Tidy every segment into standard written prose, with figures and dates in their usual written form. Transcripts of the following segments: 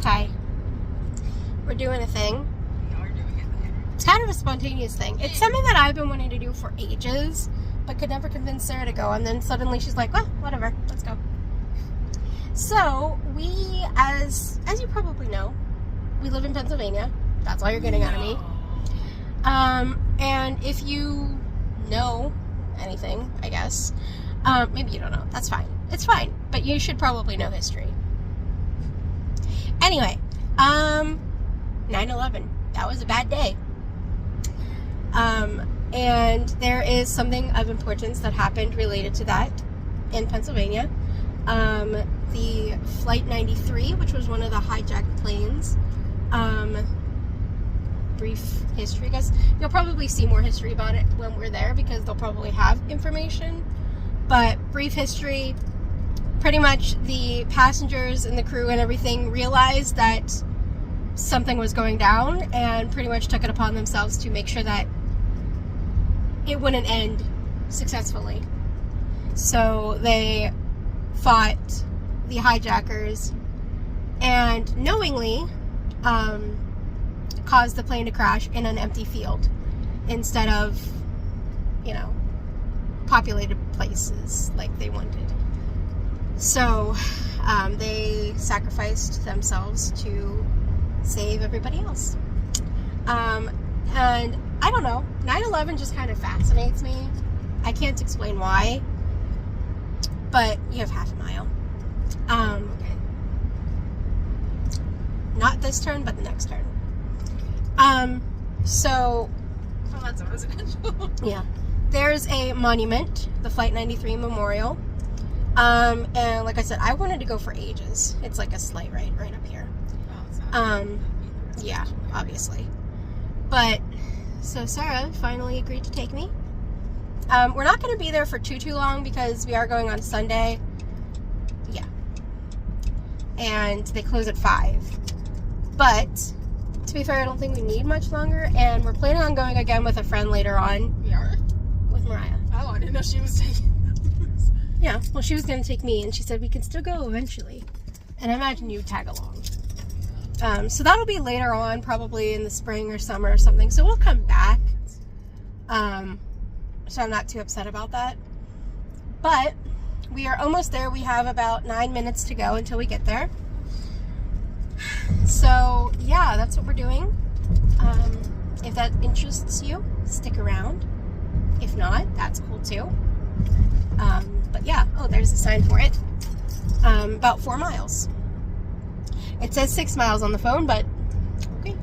Hi. We're doing a thing. It's kind of a spontaneous thing. It's something that I've been wanting to do for ages, but could never convince Sarah to go. And then suddenly she's like, well, whatever, let's go. So we, as you probably know, we live in Pennsylvania. That's all you're getting out of me. And if you know anything, I guess, maybe you don't know. That's fine. It's fine. But you should probably know history. Anyway, 9/11. That was a bad day. And there is something of importance that happened related to that in Pennsylvania. The Flight 93, which was one of the hijacked planes. Brief history, guys. You'll probably see more history about it when we're there because they'll probably have information. But brief history, pretty much the passengers and the crew and everything realized that something was going down and pretty much took it upon themselves to make sure that it wouldn't end successfully. So they fought the hijackers and knowingly caused the plane to crash in an empty field instead of, populated places like they wanted. So they sacrificed themselves to save everybody else. And I don't know, 9/11 just kind of fascinates me. I can't explain why, but you have half a mile. Okay. Not this turn, but the next turn. So oh, that's a residential. Yeah. There's a monument, the Flight 93 Memorial. And like I said, I wanted to go for ages. It's like a sleigh ride right up here. Oh, it's not Yeah, obviously. But, so Sarah finally agreed to take me. We're not going to be there for too long because we are going on Sunday. Yeah. And they close at 5. But, to be fair, I don't think we need much longer. And we're planning on going again with a friend later on. We are? With Mariah. Oh, I didn't know she was taking those. Yeah, well, she was going to take me, and she said we can still go eventually. And I imagine you tag along. So that'll be later on, probably in the spring or summer or something. So we'll come back. So I'm not too upset about that. But we are almost there. We have about 9 minutes to go until we get there. So yeah, that's what we're doing. If that interests you, stick around. If not, that's cool too. But yeah, oh, there's a sign for it. About 4 miles. It says 6 miles on the phone, but okay.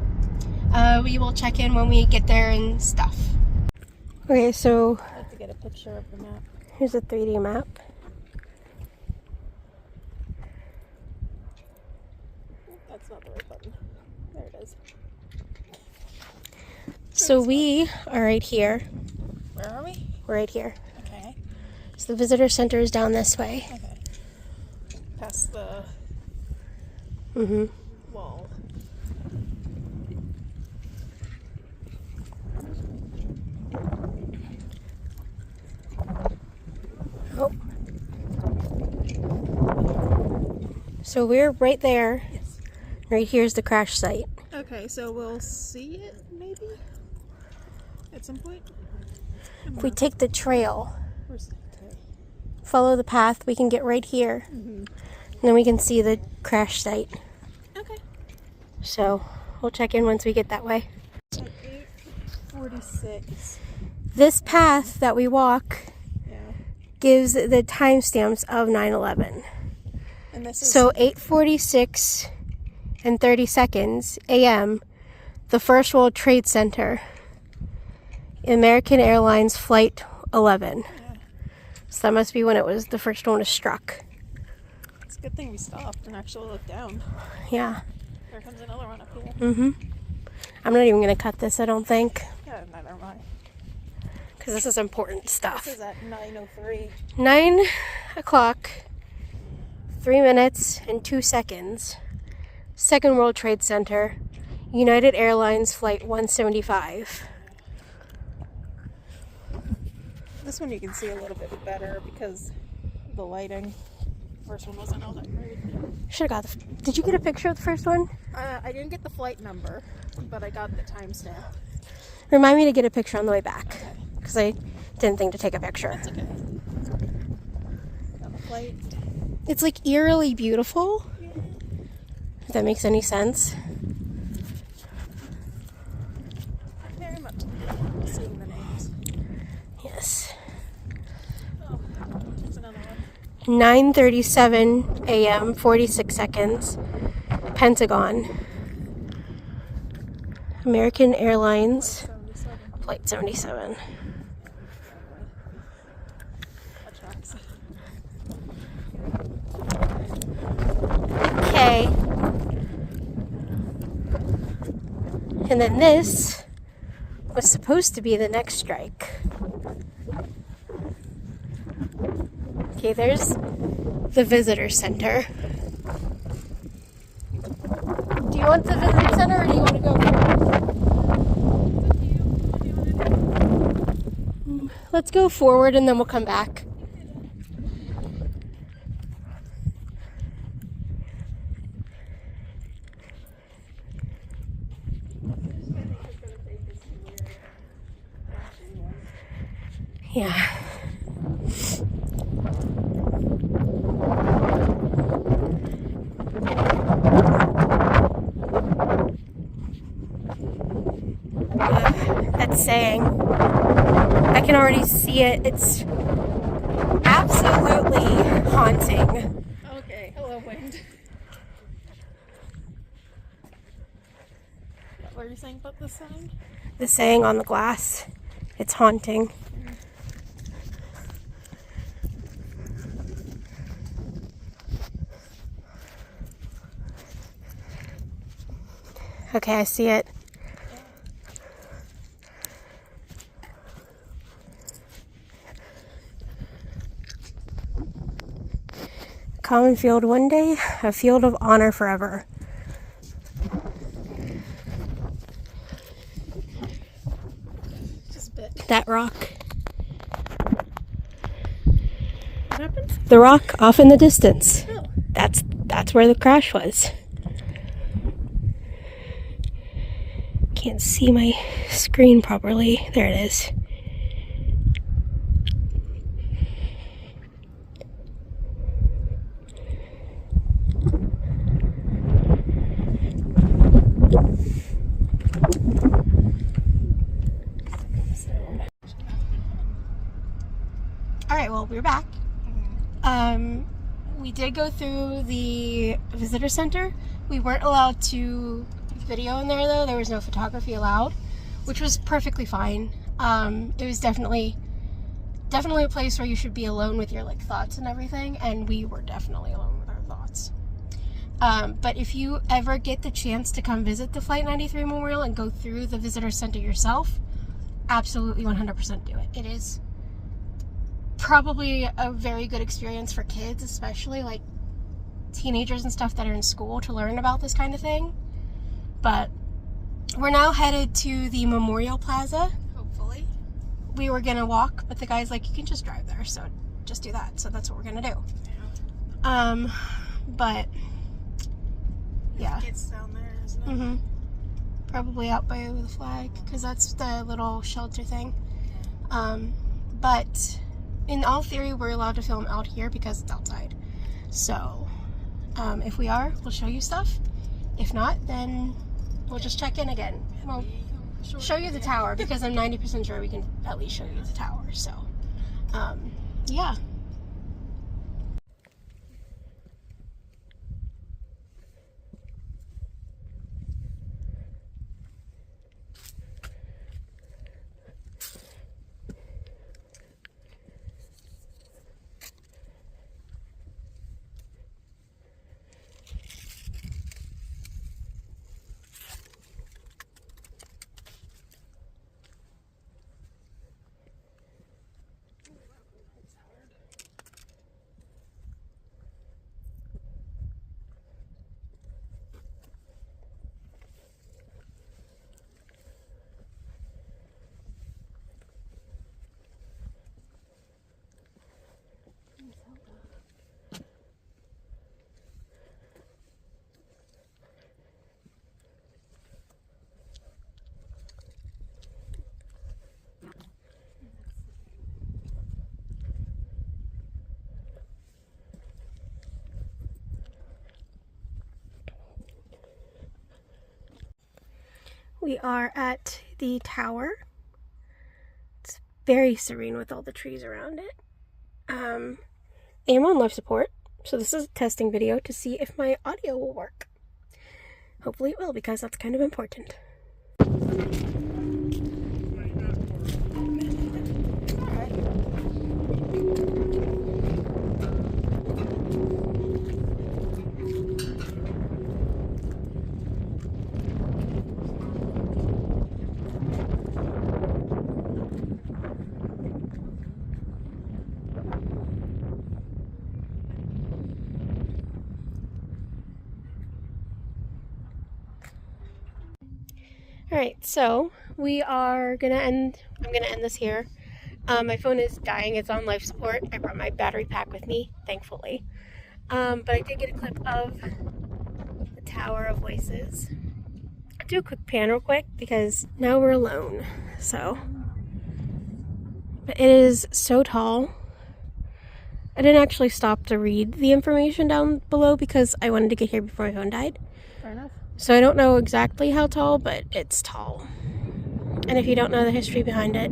We will check in when we get there and stuff. Okay, so I have to get a picture of the map. here's a 3D map. That's not the right button. There it is. So we are right here. Where are we? We're right here. Okay. So the visitor center is down this way. Okay. Past the wall. Oh. So we're right there. Yes. Right here's the crash site. Okay, so we'll see it maybe at some point. If we take the trail, Where's the tail? follow the path, we can get right here. And then we can see the crash site. Okay. So we'll check in once we get that way. 8:46. This path that we walk Yeah. gives the timestamps of 9/11. And this is So 8:46 and 30 seconds a.m., the First World Trade Center, American Airlines Flight 11. Yeah. So that must be when it was the first one was struck. It's a good thing we stopped and actually looked down. Yeah. There comes another one up here. I'm not even going to cut this, I don't think, Yeah, neither am I. because this is important stuff. This is at 9:03. 9 o'clock, 3 minutes and 2 seconds. Second World Trade Center, United Airlines Flight 175. This one you can see a little bit better because of the lighting. First one wasn't all that great. Should have got the. Did you get a picture of the first one? I didn't get the flight number, but I got the timestamp. Remind me to get a picture on the way back, because I didn't think to take a picture. That's okay. Got the flight. It's like eerily beautiful. If that makes any sense. Very much seeing the names. Yes. Oh, there's another one. 9:37 a.m. 46 seconds. Pentagon. American Airlines. 77. Flight 77. That tracks. Okay. And then this was supposed to be the next strike. Okay, there's the visitor center. Do you want the visitor center or do you want to go forward? Let's go forward and then we'll come back. Yeah. That saying. I can already see it. It's absolutely haunting. Okay, hello, wind. What were you saying about the sound? The saying on the glass. It's haunting. Okay, I see it. Common field one day, a field of honor forever. Just a bit. That rock. What happened? The rock off in the distance. Oh. That's where the crash was. Can't see my screen properly. There it is. All right, well, we're back. We did go through the visitor center. We weren't allowed to video in there though. There was no photography allowed, which was perfectly fine. It was definitely a place where you should be alone with your like thoughts and everything, and we were definitely alone with our thoughts. But if you ever get the chance to come visit the Flight 93 Memorial and go through the visitor center yourself, absolutely 100% do it. It is probably a very good experience for kids, especially like teenagers and stuff that are in school, to learn about this kind of thing. But we're now headed to the Memorial Plaza. Hopefully. We were gonna walk, but the guy's like, you can just drive there, so just do that. So that's what we're gonna do. Yeah. But yeah. It's down there, isn't it? Mm-hmm. Probably out by the flag, because that's the little shelter thing. But in all theory, we're allowed to film out here because it's outside. So if we are, we'll show you stuff. If not, then we'll just check in again. We'll show you the tower, because I'm 90% sure we can at least show you the tower. So yeah. We are at the tower. It's very serene with all the trees around it. I am on life support, so this is a testing video to see if my audio will work. Hopefully it will, because that's kind of important. Alright, so we are gonna I'm gonna end this here. My phone is dying, it's on life support. I brought my battery pack with me, thankfully. But I did get a clip of the Tower of Voices. I'll do a quick pan real quick because now we're alone, so. But it is so tall. I didn't actually stop to read the information down below because I wanted to get here before my phone died. Fair enough. So I don't know exactly how tall, but it's tall. And if you don't know the history behind it,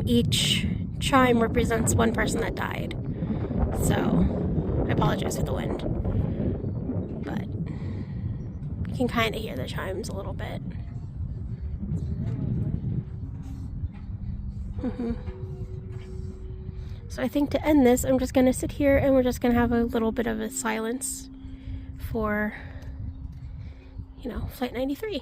each chime represents one person that died. So I apologize for the wind, but you can kind of hear the chimes a little bit. So I think to end this, I'm just going to sit here and we're just going to have a little bit of a silence for, you know, Flight 93.